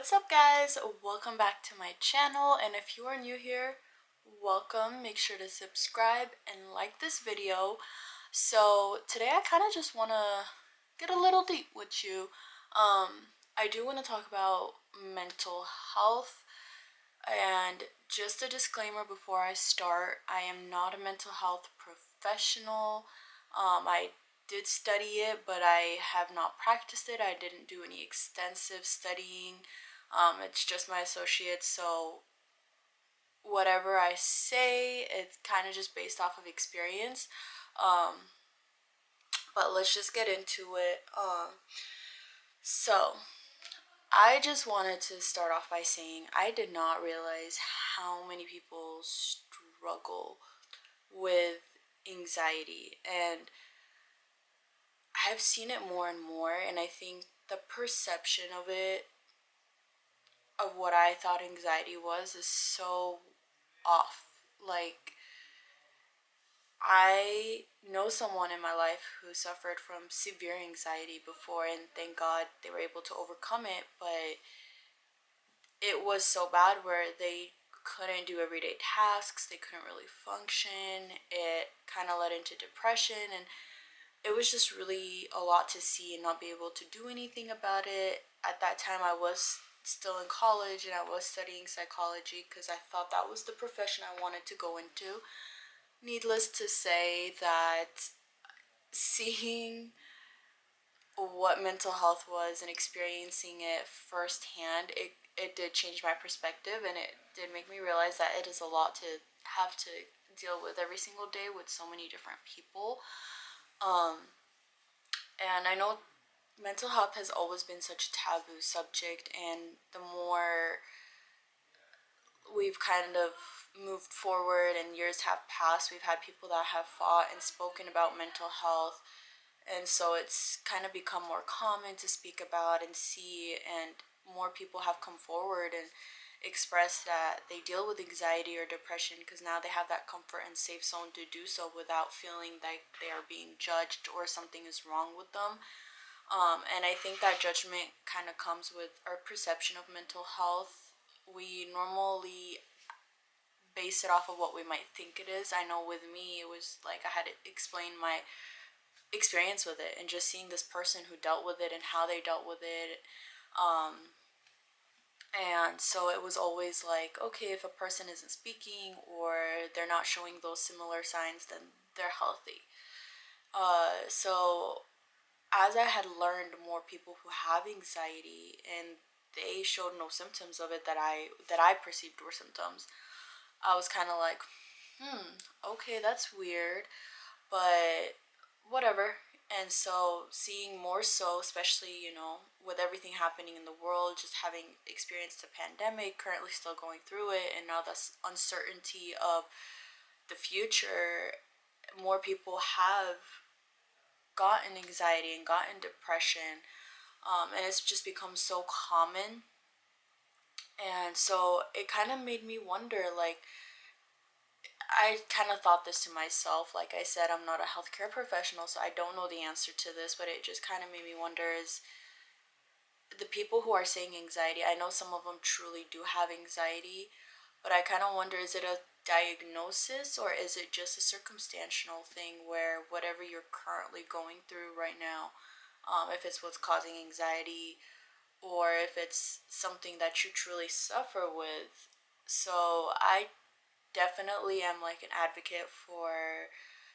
What's up guys? Welcome back to my channel, and if you are new here, welcome. Make sure to subscribe and like this video. So today I kind of just want to get a little deep with you. I do want to talk about mental health, and just a disclaimer before I start, I am not a mental health professional. I did study it, but I have not practiced it. I didn't do any extensive studying. It's just my associates, so whatever I say, it's kind of just based off of experience. Um, but let's just get into it. So I just wanted to start off by saying I did not realize how many people struggle with anxiety, and I've seen it more and more, and I think the perception of it, of what I thought anxiety was, is so off. Like, I know someone in my life who suffered from severe anxiety before, and thank God they were able to overcome it, but it was so bad where they couldn't do everyday tasks, they couldn't really function. It kind of led into depression, and it was just really a lot to see and not be able to do anything about it. At that time, I was still in college and I was studying psychology because I thought that was the profession I wanted to go into. Needless to say that seeing what mental health was and experiencing it firsthand, it did change my perspective, and it did make me realize that it is a lot to have to deal with every single day with so many different people. And I know mental health has always been such a taboo subject, and the more we've kind of moved forward and years have passed, we've had people that have fought and spoken about mental health, and so it's kind of become more common to speak about and see, and more people have come forward and expressed that they deal with anxiety or depression because now they have that comfort and safe zone to do so without feeling like they are being judged or something is wrong with them. And I think that judgment kind of comes with our perception of mental health. We normally base it off of what we might think it is. I know with me, it was like I had to explain my experience with it and just seeing this person who dealt with it and how they dealt with it. And so it was always like, okay, if a person isn't speaking or they're not showing those similar signs, then they're healthy. So as I had learned more people who have anxiety and they showed no symptoms of it that I perceived were symptoms, I was kind of like, okay, that's weird, but whatever. And so seeing more so, especially, with everything happening in the world, just having experienced a pandemic, currently still going through it, and now this uncertainty of the future, more people have gotten anxiety and gotten depression, and it's just become so common. And so it kind of made me wonder, like, I kind of thought this to myself. Like I said, I'm not a healthcare professional, so I don't know the answer to this, but it just kind of made me wonder, is the people who are saying anxiety, I know some of them truly do have anxiety, but I kind of wonder, is it a diagnosis or is it just a circumstantial thing where whatever you're currently going through right now, if it's what's causing anxiety or if it's something that you truly suffer with. So I definitely am like an advocate for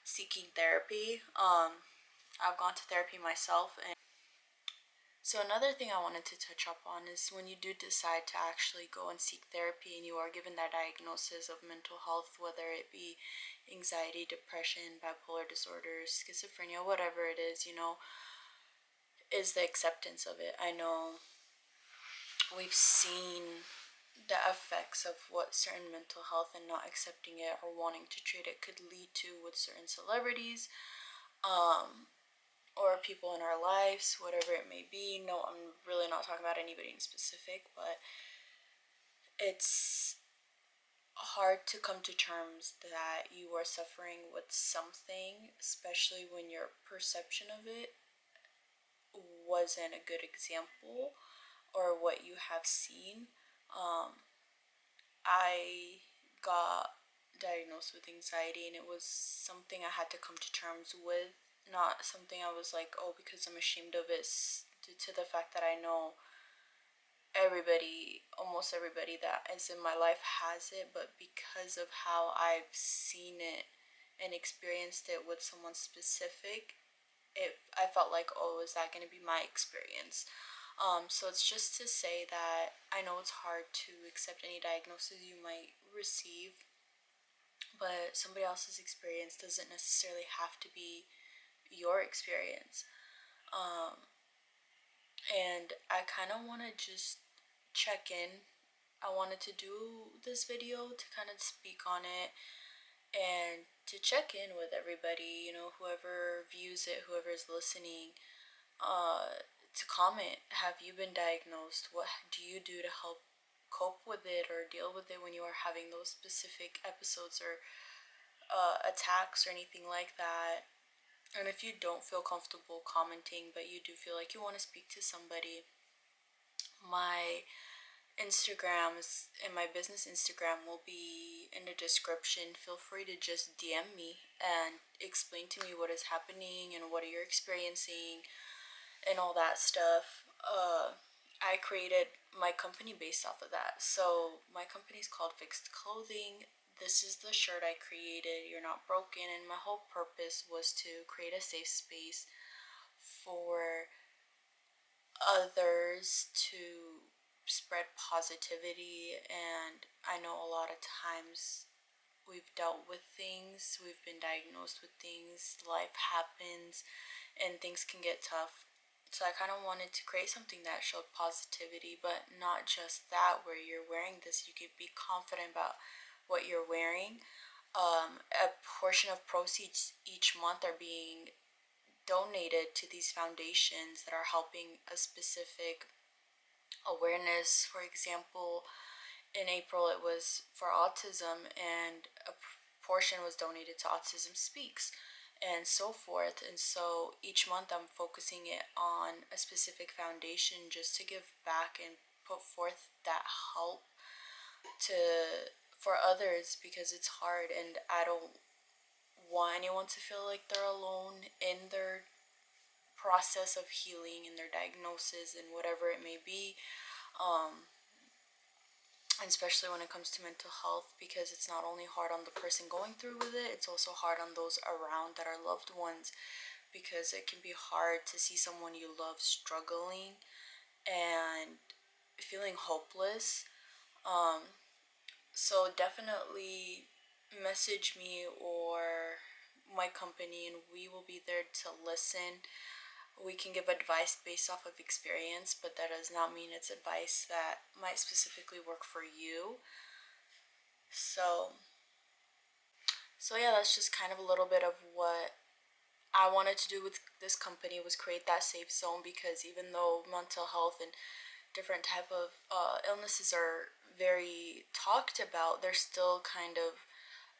seeking therapy. I've gone to therapy myself, and so another thing I wanted to touch up on is when you do decide to actually go and seek therapy and you are given that diagnosis of mental health, whether it be anxiety, depression, bipolar disorder, schizophrenia, whatever it is, is the acceptance of it. I know we've seen the effects of what certain mental health and not accepting it or wanting to treat it could lead to with certain celebrities, or people in our lives, whatever it may be. No, I'm really not talking about anybody in specific, but it's hard to come to terms that you are suffering with something, especially when your perception of it wasn't a good example or what you have seen. I got diagnosed with anxiety, and it was something I had to come to terms with, not something I was like, oh, because I'm ashamed of it, due to the fact that I know everybody, almost everybody that is in my life has it, but because of how I've seen it and experienced it with someone specific, I felt like, oh, is that going to be my experience? So it's just to say that I know it's hard to accept any diagnosis you might receive, but somebody else's experience doesn't necessarily have to be your experience. And I kind of want to just check in. I wanted to do this video to kind of speak on it and to check in with everybody, whoever views it, whoever is listening, to comment. Have you been diagnosed? What do you do to help cope with it or deal with it when you are having those specific episodes or attacks or anything like that? And if you don't feel comfortable commenting, but you do feel like you want to speak to somebody, my Instagrams and my business Instagram will be in the description. Feel free to just DM me and explain to me what is happening and what you're experiencing and all that stuff. I created my company based off of that. So my company is called Fixed Clothing. This is the shirt I created, You're Not Broken, and my whole purpose was to create a safe space for others to spread positivity. And I know a lot of times we've dealt with things, we've been diagnosed with things, life happens, and things can get tough. So I kind of wanted to create something that showed positivity, but not just that, where you're wearing this, you could be confident about what you're wearing. A portion of proceeds each month are being donated to these foundations that are helping a specific awareness. For example, in April it was for autism, and a portion was donated to Autism Speaks, and so forth. And so each month I'm focusing it on a specific foundation just to give back and put forth that help to for others, because it's hard and I don't want anyone to feel like they're alone in their process of healing and their diagnosis and whatever it may be. And especially when it comes to mental health, because it's not only hard on the person going through with it, it's also hard on those around that are loved ones, because it can be hard to see someone you love struggling and feeling hopeless. So definitely message me or my company, and we will be there to listen. We can give advice based off of experience, but that does not mean it's advice that might specifically work for you. So, so yeah, that's just kind of a little bit of what I wanted to do with this company, was create that safe zone, because even though mental health and different type of illnesses are very talked about, they're still kind of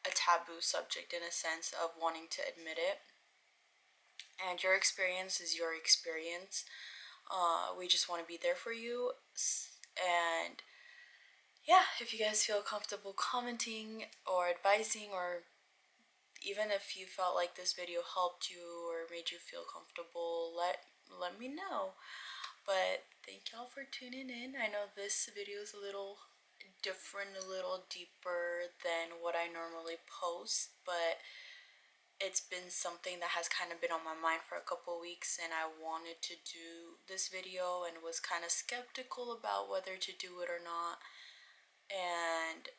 a taboo subject in a sense of wanting to admit it. And your experience is your experience. We just want to be there for you. And yeah, if you guys feel comfortable commenting or advising, or even if you felt like this video helped you or made you feel comfortable, let me know. But thank y'all for tuning in. I know this video is a little different, a little deeper than what I normally post, but it's been something that has kind of been on my mind for a couple weeks, and I wanted to do this video and was kind of skeptical about whether to do it or not. And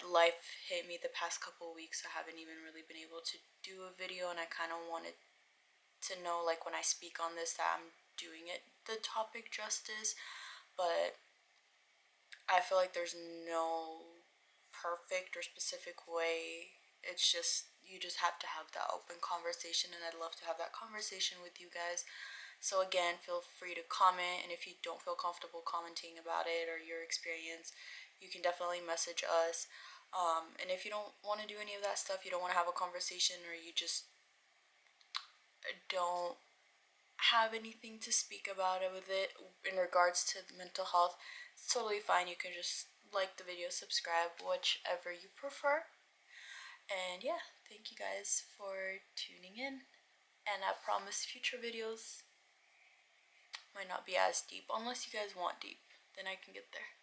life hit me the past couple weeks. I haven't even really been able to do a video, and I kind of wanted to know, like, when I speak on this, that I'm doing it the topic justice. But I feel like there's no perfect or specific way. It's just, you just have to have that open conversation, and I'd love to have that conversation with you guys. So again, feel free to comment, and if you don't feel comfortable commenting about it or your experience, you can definitely message us. And if you don't want to do any of that stuff, you don't want to have a conversation, or you just don't have anything to speak about it with it in regards to mental health, it's totally fine. You can just like the video, subscribe, whichever you prefer. And yeah, thank you guys for tuning in. And I promise future videos might not be as deep, unless you guys want deep, then I can get there.